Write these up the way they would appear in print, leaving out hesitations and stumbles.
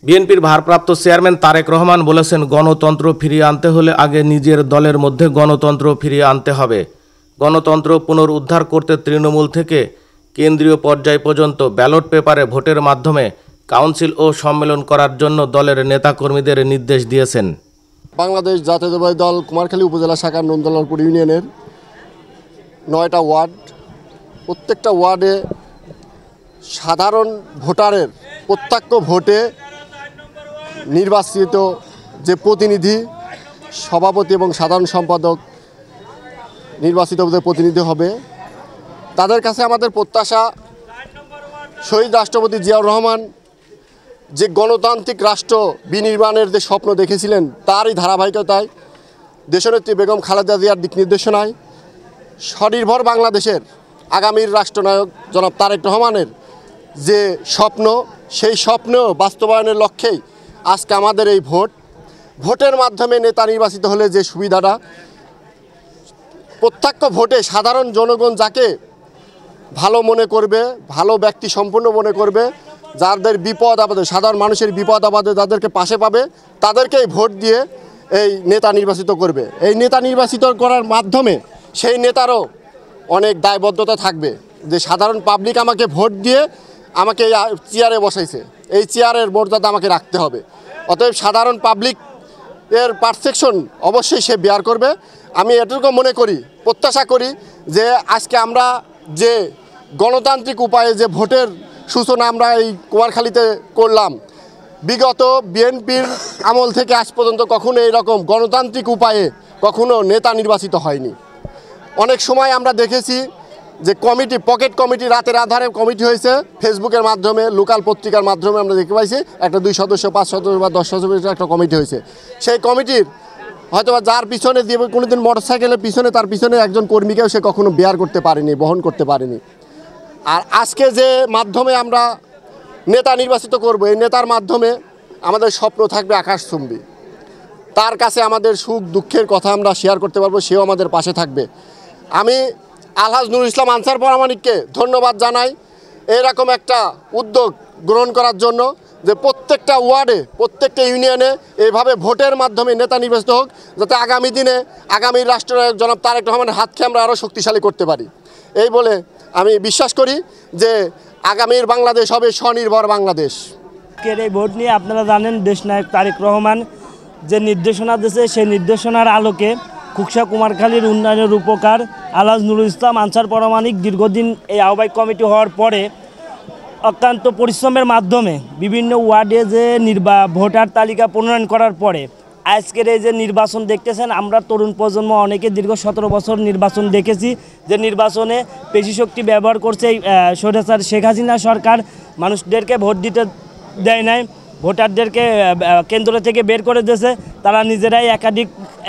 বিএনপির ভারপ্রাপ্ত চেয়ারম্যান তারেক রহমান বলেছেন, গণতন্ত্র ফিরিয়ে আনতে হলে আগে নিজের দলের মধ্যে গণতন্ত্র ফিরিয়ে আনতে হবে। গণতন্ত্র পুনরুদ্ধার করতে তৃণমূল থেকে কেন্দ্রীয় পর্যায় পর্যন্ত ব্যালট পেপারে ভোটের মাধ্যমে কাউন্সিল ও সম্মেলন করার জন্য দলের নেতাকর্মীদের নির্দেশ দিয়েছেন। বাংলাদেশ জাতীয়তাবাদী দল কুমারখালী উপজেলা শাখার নন্দলালপুর ইউনিয়নের 9টা ওয়ার্ড, প্রত্যেকটা ওয়ার্ডে সাধারণ ভোটারের প্রত্যক্ষ ভোটে নির্বাচিত যে প্রতিনিধি, সভাপতি এবং সাধারণ সম্পাদক নির্বাচিত প্রতিনিধি হবে, তাদের কাছে আমাদের প্রত্যাশা শহীদ রাষ্ট্রপতি জিয়াউর রহমান যে গণতান্ত্রিক রাষ্ট্র বিনির্মাণের যে স্বপ্ন দেখেছিলেন, তারই ধারাবাহিকতায় দেশনেত্রী বেগম খালেদা জিয়ার দিক নির্দেশনায় স্বনির্ভর বাংলাদেশের আগামীর রাষ্ট্রনায়ক জনাব তারেক রহমানের যে স্বপ্ন, সেই স্বপ্ন বাস্তবায়নের লক্ষ্যেই আজকে আমাদের এই ভোটের মাধ্যমে নেতা নির্বাচিত হলে যে সুবিধাটা, প্রত্যক্ষ ভোটে সাধারণ জনগণ যাকে ভালো মনে করবে, ভালো ব্যক্তি সম্পূর্ণ মনে করবে, যাদের বিপদ আপদে, সাধারণ মানুষের বিপদ আপদে যাদেরকে পাশে পাবে, তাদেরকেই ভোট দিয়ে এই নেতা নির্বাচিত করবে। এই নেতা নির্বাচিত করার মাধ্যমে সেই নেতারও অনেক দায়বদ্ধতা থাকবে যে সাধারণ পাবলিক আমাকে ভোট দিয়ে আমাকে এই চেয়ারে বসাইছে, এই চেয়ারের মর্যাদা আমাকে রাখতে হবে। অতএব সাধারণ পাবলিক এর পারসেপশন অবশ্যই সে বেয়ার করবে। আমি এটুকু মনে করি, প্রত্যাশা করি যে আজকে আমরা যে গণতান্ত্রিক উপায়ে যে ভোটের সূচনা আমরা এই কুমারখালীতে করলাম, বিগত বিএনপির আমল থেকে আজ পর্যন্ত কখনো এইরকম গণতান্ত্রিক উপায়ে কখনো নেতা নির্বাচিত হয়নি। অনেক সময় আমরা দেখেছি যে কমিটি, পকেট কমিটি, রাতের আধারে কমিটি হয়েছে, ফেসবুকের মাধ্যমে, লোকাল পত্রিকার মাধ্যমে আমরা দেখতে পাইছি একটা 2 সদস্য, 5 সদস্য বা 10 সদস্যের একটা কমিটি হয়েছে। সেই কমিটির হয়তো যার পিছনে দিয়ে কোনোদিন মোটরসাইকেলের পিছনে, তার পিছনে একজন কর্মীকেও সে কখনো বেয়ার করতে পারেনি, বহন করতে পারেনি। আর আজকে যে মাধ্যমে আমরা নেতা নির্বাচিত করব, এই নেতার মাধ্যমে আমাদের স্বপ্ন থাকবে আকাশচুম্বী। তার কাছে আমাদের সুখ দুঃখের কথা আমরা শেয়ার করতে পারবো, সেও আমাদের পাশে থাকবে। আমি আলহাজ নুরুল ইসলাম আনসার পরামানিককে ধন্যবাদ জানাই এরকম একটা উদ্যোগ গ্রহণ করার জন্য, যে প্রত্যেকটা ওয়ার্ডে, প্রত্যেকটা ইউনিয়নে এইভাবে ভোটের মাধ্যমে নেতা নির্বাচিত হোক, যাতে আগামী দিনে আগামী রাষ্ট্রনায়ক জনাব তারেক রহমানের হাতকে আমরা আরও শক্তিশালী করতে পারি। এই বলে আমি বিশ্বাস করি যে আগামীর বাংলাদেশ হবে স্বনির্ভর বাংলাদেশ। এই ভোট নিয়ে আপনারা জানেন, দেশনায়ক তারেক রহমান যে নির্দেশনা দিয়েছে, সেই নির্দেশনার আলোকে খুকসা কুমারখালীর উন্নয়নের রূপকার আলহাজ নুরুল ইসলাম আনসার পরামানিক দীর্ঘদিন এই আহ্বায়ক কমিটি হওয়ার পরে অত্যন্ত পরিশ্রমের মাধ্যমে বিভিন্ন ওয়ার্ডে যে ভোটার তালিকা প্রণয়ন করার পরে আজকের এই যে নির্বাচন দেখতেছেন, আমরা তরুণ প্রজন্ম অনেকে দীর্ঘ 17 বছর নির্বাচন দেখেছি, যে নির্বাচনে পেশিশক্তি ব্যবহার করছে স্বৈরাচার শেখ হাসিনা সরকার। মানুষদেরকে ভোট দিতে দেয় নাই, ভোটারদেরকে কেন্দ্র থেকে বের করে দিয়েছে, তারা নিজেরাই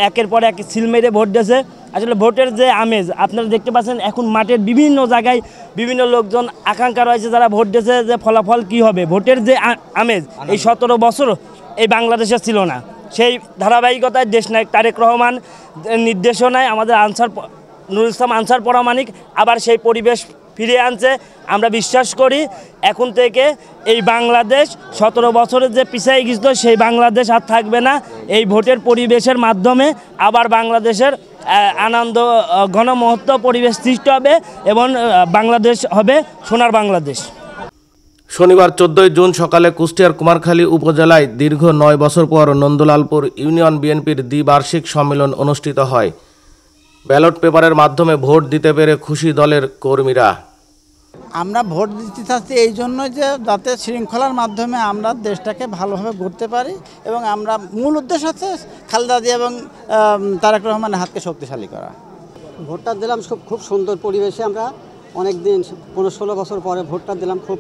একের পর এক সিল মেরে ভোট দিয়েছে। আসলে ভোটের যে আমেজ আপনারা দেখতে পাচ্ছেন, এখন মাঠের বিভিন্ন জায়গায় বিভিন্ন লোকজন আকাঙ্ক্ষা রয়েছে যারা ভোট দিয়েছে যে ফলাফল কি হবে। ভোটের যে আমেজ এই 17 বছর এই বাংলাদেশে ছিল না। সেই ধারাবাহিকতায় দেশনায়ক তারেক রহমান নির্দেশনায় আমাদের নুরুল ইসলাম আনসার পরামানিক আবার সেই পরিবেশ ফিরিয়ে আনছে। আমরা বিশ্বাস করি এখন থেকে এই বাংলাদেশ 17 বছরের যে পিছিয়ে গেছিল, সেই বাংলাদেশ আর থাকবে না। এই ভোটের পরিবেশের মাধ্যমে আবার বাংলাদেশের আনন্দ ঘন মুহূর্ত পরিবেশ সৃষ্টি হবে এবং বাংলাদেশ হবে সোনার বাংলাদেশ। শনিবার 14 জুন সকালে কুষ্টিয়ার কুমারখালী উপজেলায় দীর্ঘ 9 বছর পর নন্দলালপুর ইউনিয়ন বিএনপির দ্বিবার্ষিক সম্মেলন অনুষ্ঠিত হয়। ব্যালট পেপারের মাধ্যমে ভোট দিতে পেরে খুশি দলের কর্মীরা। আমরা ভোট দিতে চাচ্ছি এই জন্য যে যাতে শৃঙ্খলার মাধ্যমে আমরা দেশটাকে ভালোভাবে গড়তে পারি, এবং আমরা মূল উদ্দেশ্য হচ্ছে খালেদা জিয়া এবং তারেক রহমানের হাতকে শক্তিশালী করা। ভোটটা দিলাম খুব সুন্দর পরিবেশে, আমরা অনেক দিন 15-16 বছর পরে ভোটটা দিলাম, খুব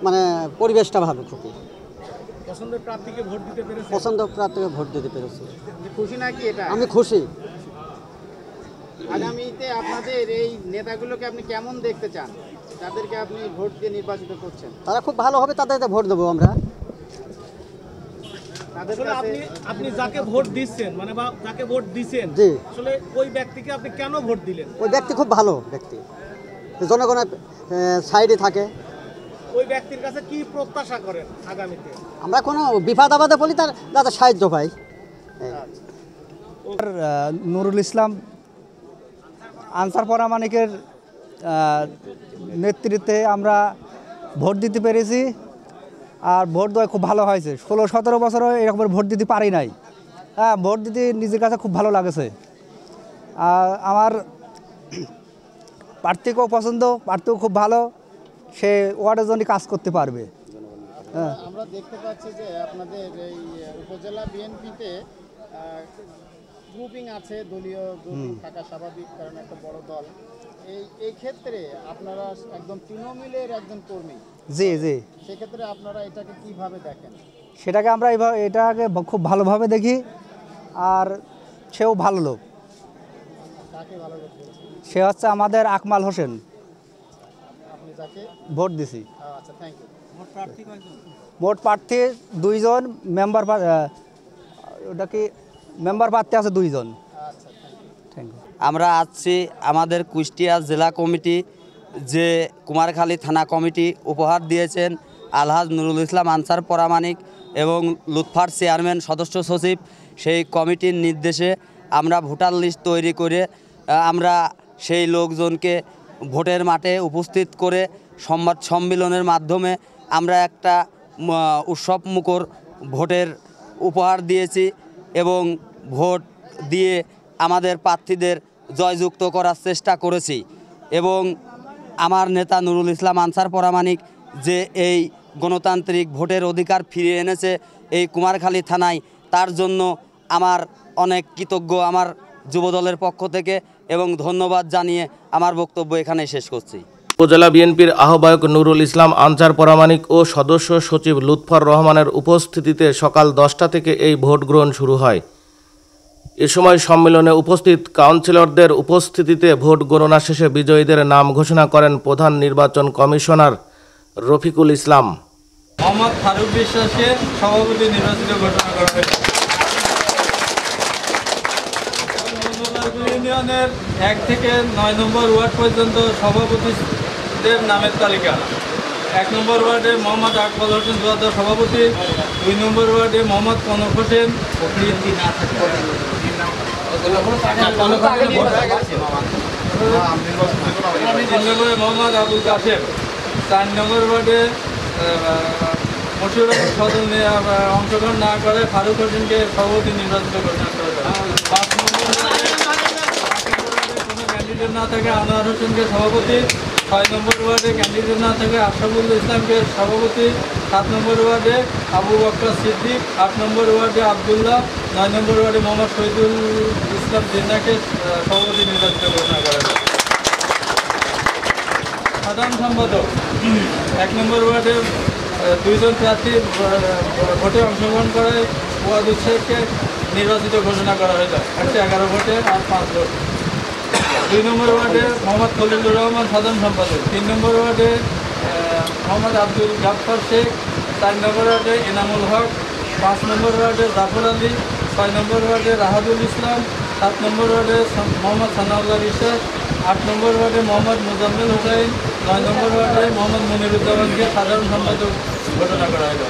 মানে পরিবেশটা ভালো, খুবই পছন্দের প্রার্থীকে ভোট দিতে পেরেছি। পছন্দের প্রার্থীকে ভোট দিতে পেরেছি। খুশি নাকি এটা? আমি খুশি। আগামীতে আপনাদের এই নেতাগুলোকে আপনি কেমন দেখতে চান, তাদেরকে আপনি ভোট দিয়ে নির্বাচিত করছেন? তারা খুব ভালো হবে, তাদেরকে ভোট দেবো আমরা। আপনি যাকে ভোট দিচ্ছেন, মানে বা যাকে ভোট দিচ্ছেন, আসলে ওই ব্যক্তিকে আপনি কেন ভোট দিলেন? ওই ব্যক্তি খুব ভালো ব্যক্তি, জনগণের সাইডে থাকে। ওই ব্যক্তির কাছে কি প্রত্যাশা করেন আগামীতে? আমরা কোনো বিপদ আপদে বলি তার যাতে সাহায্য পাই। নুরুল ইসলাম আনসার পরামানিকের নেতৃত্বে আমরা ভোট দিতে পেরেছি, আর ভোট দেওয়া খুব ভালো হয়েছে। 16-17 বছরও এরকম ভোট দিতে পারি নাই। হ্যাঁ, ভোট দিতে নিজের কাছে খুব ভালো লাগেছে। আর আমার প্রার্থীকেও পছন্দ, প্রার্থীও খুব ভালো, সে ওয়ার্ডের জন্য কাজ করতে পারবে। হ্যাঁ, আমরা দেখতে পাচ্ছি যে আপনাদের এই উপজেলা বিএনপিতে গ্রুপিং আছে, দলীয় গ্রুপিং থাকা স্বাভাবিক, কারণ একটা বড় দল। এই ক্ষেত্রে আপনারা একদম তৃণমূলের একজন কর্মী, জি জি, সেক্ষেত্রে আপনারা এটাকে কিভাবে দেখেন? সেটাকে আমরা এটাকে খুব ভালোভাবে দেখি, আর সেও ভালো লোক। কাকে ভালো করতে? সে হচ্ছে আমাদের আকমাল হোসেন, আপনি যাকে ভোট দিছি। আচ্ছা, থ্যাংক ইউ। মোট প্রার্থী 2 জন, মেম্বার ওটা কি মেম্বার প্রার্থী আছে 2 জন। আচ্ছা, থ্যাংক ইউ। আমরা আসছি আমাদের কুষ্টিয়া জেলা কমিটি যে কুমারখালী থানা কমিটি উপহার দিয়েছেন আলহাজ নুরুল ইসলাম আনসার পরামানিক এবং লুৎফার চেয়ারম্যান সদস্য সচিব, সেই কমিটির নির্দেশে আমরা ভোটার লিস্ট তৈরি করে আমরা সেই লোকজনকে ভোটের মাঠে উপস্থিত করে সংবাদ সম্মেলনের মাধ্যমে আমরা একটা উৎসবমুখর ভোটের উপহার দিয়েছি এবং ভোট দিয়ে আমাদের প্রার্থীদের জয়যুক্ত করার চেষ্টা করেছি। এবং আমার নেতা নুরুল ইসলাম আনসার পরামানিক যে এই গণতান্ত্রিক ভোটের অধিকার ফিরিয়ে এনেছে এই কুমারখালী থানায়, তার জন্য আমার অনেক কৃতজ্ঞ আমার যুবদলের পক্ষ থেকে, এবং ধন্যবাদ জানিয়ে আমার বক্তব্য এখানে শেষ করছি। উপজেলা বিএনপির আহ্বায়ক নুরুল ইসলাম আনসার পরামানিক ও সদস্য সচিব লুৎফর রহমানের উপস্থিতিতে সকাল 10টা থেকে এই ভোট গ্রহণ শুরু হয়। এ সময় সম্মেলনে উপস্থিত কাউন্সিলরদের উপস্থিতিতে ভোট গণনা শেষে বিজয়ীদের নাম ঘোষণা করেন প্রধান নির্বাচন কমিশনার রফিকুল ইসলাম। মোহাম্মদ ফারুক বিশ্বাসকে সভাপতি নির্বাচিত ঘোষণা করা হয়েছে। ইউনিয়নের 1 থেকে 9 নম্বর ওয়ার্ড পর্যন্ত সভাপতিদের নামের তালিকা। 1 নম্বর ওয়ার্ডে মোহাম্মদ আকমাল হোসেন জোয়ারদার সভাপতি, 2 নম্বর ওয়ার্ডে মোহাম্মদ কনক হোসেন, 3 নম্বরে মোহাম্মদ আবুল কাশেম, 4 নম্বর ওয়ার্ডে মশিউর সদন নিয়ে অংশগ্রহণ না করে ফারুক হোসেনকে সভাপতি নির্বাচিত ঘোষণা করা হয়। 5 নম্বর ওয়ার্ডে কোনো ক্যান্ডিডেট না থাকে আনোয়ার হোসেনকে সভাপতি, 6 নম্বর ওয়ার্ডে ক্যান্ডিডেট না থাকে আশরাফুল ইসলামকে সভাপতি, 7 নম্বর ওয়ার্ডে আবু বকর সিদ্দিক, 8 নম্বর ওয়ার্ডে আবদুল্লাহ, 9 নম্বর ওয়ার্ডে মোহাম্মদ শহীদুল ইসলাম জিন্নাকে সভাপতি নির্বাচিত ঘোষণা করা হয়। সাধারণ সম্পাদক 1 নম্বর ওয়ার্ডে 2 জন প্রার্থী ভোটে অংশগ্রহণ করে ওয়াদুদ শেখকে নির্বাচিত ঘোষণা করা হয়েছে 111 ভোটে আর 5 ভোট। 2 নম্বর ওয়ার্ডে মোহাম্মদ খলিলুর রহমান সাধারণ সম্পাদক, 3 নম্বর ওয়ার্ডে মোহাম্মদ আব্দুল গাফফার শেখ, 4 নম্বর ওয়ার্ডে এনামুল হক, 5 নম্বর ওয়ার্ডে জাফর আলী, 6 নম্বর ওয়ার্ডে রাহাদুল ইসলাম, 7 নম্বর ওয়ার্ডে মোহাম্মদ সানাউল্লাহ বিশ্বাস, 8 নম্বর ওয়ার্ডে মোহাম্মদ মুজাম্মেল হোসেন, 9 নম্বর ওয়ার্ডে মোহাম্মদ মনিরুজ্জামানকে সাধারণ সম্পাদক ঘোষণা করা হলো।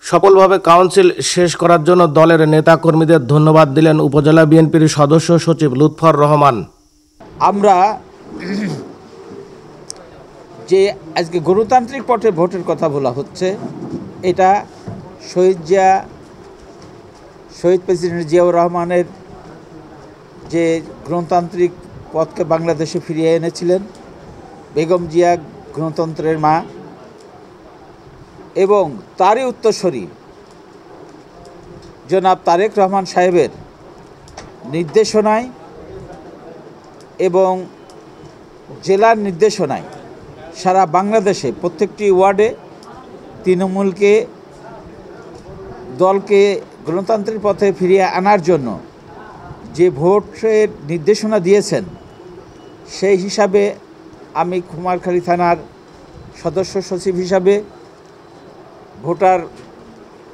সফলভাবে কাউন্সিল শেষ করার জন্য দলের নেতাকর্মীদের ধন্যবাদ দিলেন উপজেলা বিএনপির সদস্য সচিব লুৎফর রহমান। আমরা যে আজকে গণতান্ত্রিক পথে ভোটের কথা বলা হচ্ছে, এটা শহীদ প্রেসিডেন্ট জিয়াউর রহমানের যে গণতান্ত্রিক পথকে বাংলাদেশে ফিরিয়ে এনেছিলেন, বেগম জিয়া গণতন্ত্রের মা, এবং তারই উত্তরসূরি জনাব তারেক রহমান সাহেবের নির্দেশনায় এবং জেলার নির্দেশনায় সারা বাংলাদেশে প্রত্যেকটি ওয়ার্ডে তৃণমূলকে দলকে গণতান্ত্রিক পথে ফিরিয়ে আনার জন্য যে ভোটের নির্দেশনা দিয়েছেন, সেই হিসাবে আমি কুমারখালী থানার সদস্য সচিব হিসাবে ভোটার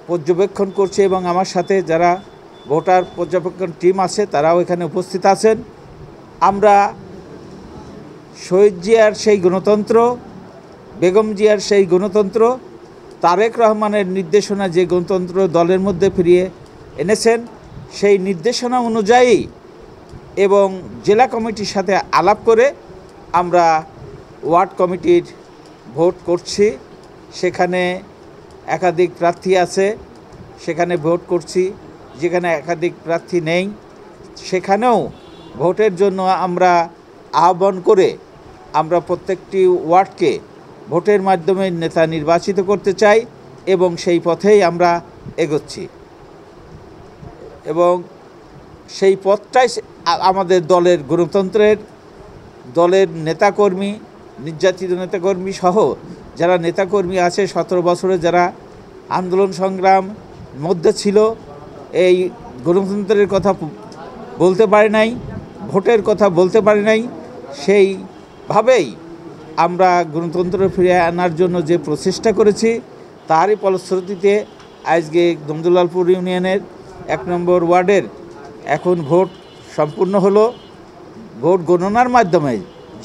পর্যবেক্ষণ করছি এবং আমার সাথে যারা ভোটার পর্যবেক্ষণ টিম আছে তারাও এখানে উপস্থিত আছেন। আমরা শহীদ জিয়ার সেই গণতন্ত্র, বেগম জিয়ার সেই গণতন্ত্র, তারেক রহমানের নির্দেশনা যে গণতন্ত্র দলের মধ্যে ফিরিয়ে এনেছেন, সেই নির্দেশনা অনুযায়ী এবং জেলা কমিটির সাথে আলাপ করে আমরা ওয়ার্ড কমিটির ভোট করছি। সেখানে একাধিক প্রার্থী আছে, সেখানে ভোট করছি। যেখানে একাধিক প্রার্থী নেই সেখানেও ভোটের জন্য আমরা আহ্বান করে আমরা প্রত্যেকটি ওয়ার্ডকে ভোটের মাধ্যমে নেতা নির্বাচিত করতে চাই এবং সেই পথেই আমরা এগোচ্ছি এবং সেই পথটাই আমাদের দলের গণতন্ত্রের, দলের নেতাকর্মী, নির্যাতিত নেতাকর্মী সহ যারা নেতাকর্মী আছে 17 বছরে যারা আন্দোলন সংগ্রাম মধ্যে ছিল, এই গণতন্ত্রের কথা বলতে পারে নাই, ভোটের কথা বলতে পারে নাই, সেইভাবেই আমরা গণতন্ত্র ফিরিয়ে আনার জন্য যে প্রচেষ্টা করেছি তারই ফলশ্রুতিতে আজকে দমদুলালপুর ইউনিয়নের 1 নম্বর ওয়ার্ডের এখন ভোট সম্পূর্ণ হলো। ভোট গণনার মাধ্যমে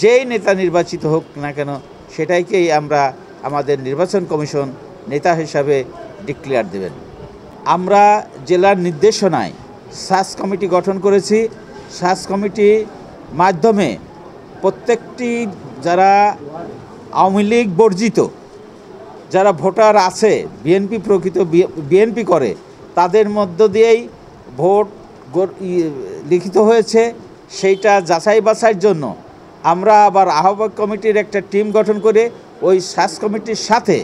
যেই নেতা নির্বাচিত হোক না কেন সেটাইকেই আমরা আমাদের নির্বাচন কমিশন নেতা হিসাবে ডিক্লেয়ার দেবেন। আমরা জেলার নির্দেশনায় সার্চ কমিটি গঠন করেছি। সার্চ কমিটির মাধ্যমে প্রত্যেকটি যারা আওয়ামী লীগ বর্জিত যারা ভোটার আছে, বিএনপি প্রকৃত বিএনপি করে, তাদের মধ্য দিয়েই ভোট লিখিত হয়েছে। সেইটা যাচাই বাছাইয়ের জন্য আমরা আবার আহ্বায়ক কমিটির একটা টিম গঠন করে ওই সার্চ কমিটির সাথে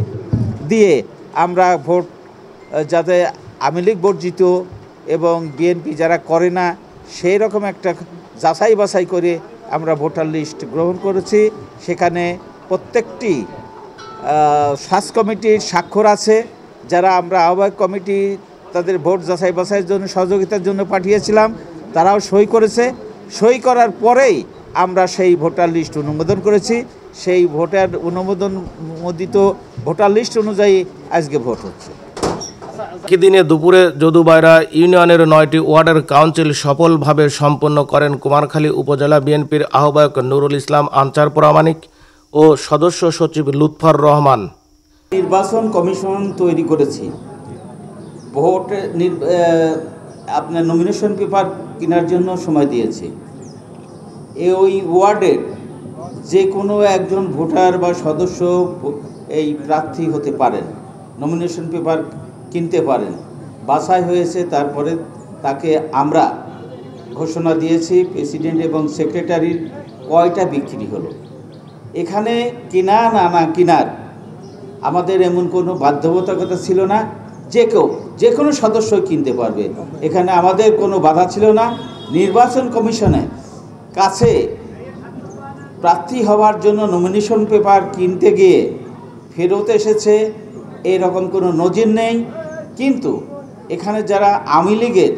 দিয়ে আমরা ভোট যাতে আওয়ামী লীগ বর্জিত এবং বিএনপি যারা করে না সেই রকম একটা যাচাই বাছাই করে আমরা ভোটার লিস্ট গ্রহণ করেছি। সেখানে প্রত্যেকটি সার্চ কমিটির স্বাক্ষর আছে, যারা আমরা আহ্বায়ক কমিটি তাদের ভোট যাচাই বাছাইয়ের জন্য সহযোগিতার জন্য পাঠিয়েছিলাম, তারাও সই করেছে। সই করার পরেই আমরা সেই ভোটার লিস্ট অনুমোদন করেছি। সেই অনুমোদিত ভোটার লিস্ট অনুযায়ী আজকে ভোট হচ্ছে। একই দিনে দুপুরে যদুবাইরা ইউনিয়নের 9টি ওয়ার্ডের কাউন্সিল সফলভাবে সম্পন্ন করেন কুমারখালী উপজেলা বিএনপির আহ্বায়ক নুরুল ইসলাম আনসার প্রামাণিক ও সদস্য সচিব লুৎফর রহমান। নির্বাচন কমিশন তৈরি করেছি। ভোট আপনার নমিনেশন পেপার কেনার জন্য সময় দিয়েছি। ওই ওয়ার্ডের যে কোনো একজন ভোটার বা সদস্য এই প্রার্থী হতে পারেন, নমিনেশন পেপার কিনতে পারেন। বাছাই হয়েছে, তারপরে তাকে আমরা ঘোষণা দিয়েছি প্রেসিডেন্ট এবং সেক্রেটারির কয়টা বিক্রি হলো। এখানে কেনা না কেনার আমাদের এমন কোনো বাধ্যবাধকতা ছিল না, যে কোনো সদস্য কিনতে পারবে, এখানে আমাদের কোনো বাধা ছিল না। নির্বাচন কমিশনের কাছে প্রার্থী হওয়ার জন্য নমিনেশন পেপার কিনতে গিয়ে ফেরত এসেছে এরকম কোনো নজির নেই। কিন্তু এখানে যারা আওয়ামী লীগের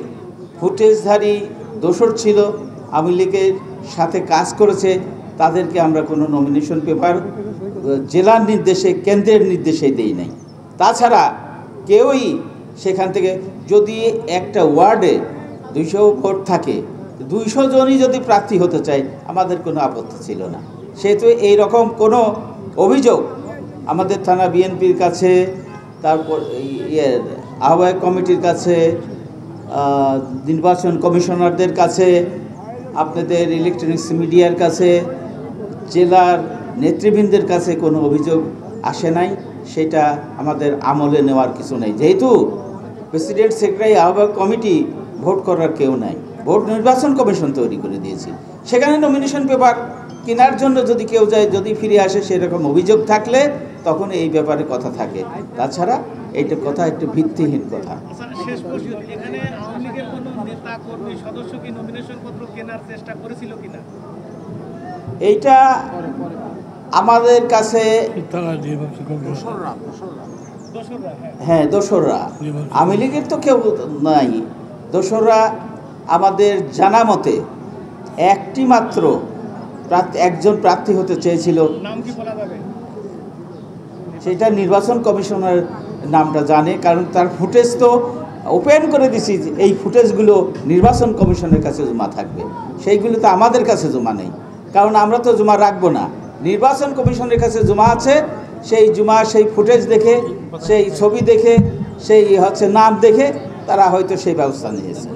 ফুটেজধারী দোসর ছিল, আওয়ামী লীগের সাথে কাজ করেছে, তাদেরকে আমরা কোনো নমিনেশন পেপার জেলার নির্দেশে, কেন্দ্রের নির্দেশে দেই নাই। তাছাড়া কেউই সেখান থেকে যদি একটা ওয়ার্ডে 200 ভোট থাকে, 200 জনই যদি প্রার্থী হতে চায় আমাদের কোনো আপত্তি ছিল না। সেহেতু এই রকম কোনো অভিযোগ আমাদের থানা বিএনপির কাছে, তারপর আহ্বায়ক কমিটির কাছে, নির্বাচন কমিশনারদের কাছে, আপনাদের ইলেকট্রনিক্স মিডিয়ার কাছে, জেলার নেতৃবৃন্দের কাছে কোনো অভিযোগ আসে নাই। সেটা আমাদের আমলে নেওয়ার কিছু নেই, যেহেতু প্রেসিডেন্ট সেক্রেটারি আহ্বায়ক কমিটি ভোট করার কেউ নাই। ভোট নির্বাচন কমিশন তৈরি করে দিয়েছি। সেখানে নমিনেশন পেপার কেনার জন্য যদি কেউ যায়, যদি ফিরে আসে সেরকম অভিযোগ থাকলে তখন এই ব্যাপারে কথা থাকে। তাছাড়া এইটা কথা একটু ভিত্তিহীন কথা। শেষ প্রশ্ন, এখানে আওয়ামী লীগের কোনো নেতা কর্মী সদস্য কি নমিনেশন পত্র কেনার চেষ্টা করেছিল কিনা? এইটা আমাদের কাছে হ্যাঁ দোসররা, আওয়ামী লীগের তো কেউ নাই। দোসররা আমাদের জানা মতে একটি মাত্র একজন প্রার্থী হতে চেয়েছিল। নাম কি বলা যাবে? সেটা নির্বাচন কমিশনের নামটা জানে, কারণ তার ফুটেজ তো ওপেন করে দিছি যে এই ফুটেজগুলো নির্বাচন কমিশনের কাছে জমা থাকবে। সেইগুলো তো আমাদের কাছে জমা নেই, কারণ আমরা তো জমা রাখবো না। নির্বাচন কমিশনের কাছে জমা আছে, সেই ফুটেজ দেখে, সেই ছবি দেখে, সেই নাম দেখে তারা হয়তো সেই ব্যবস্থা নিয়েছে।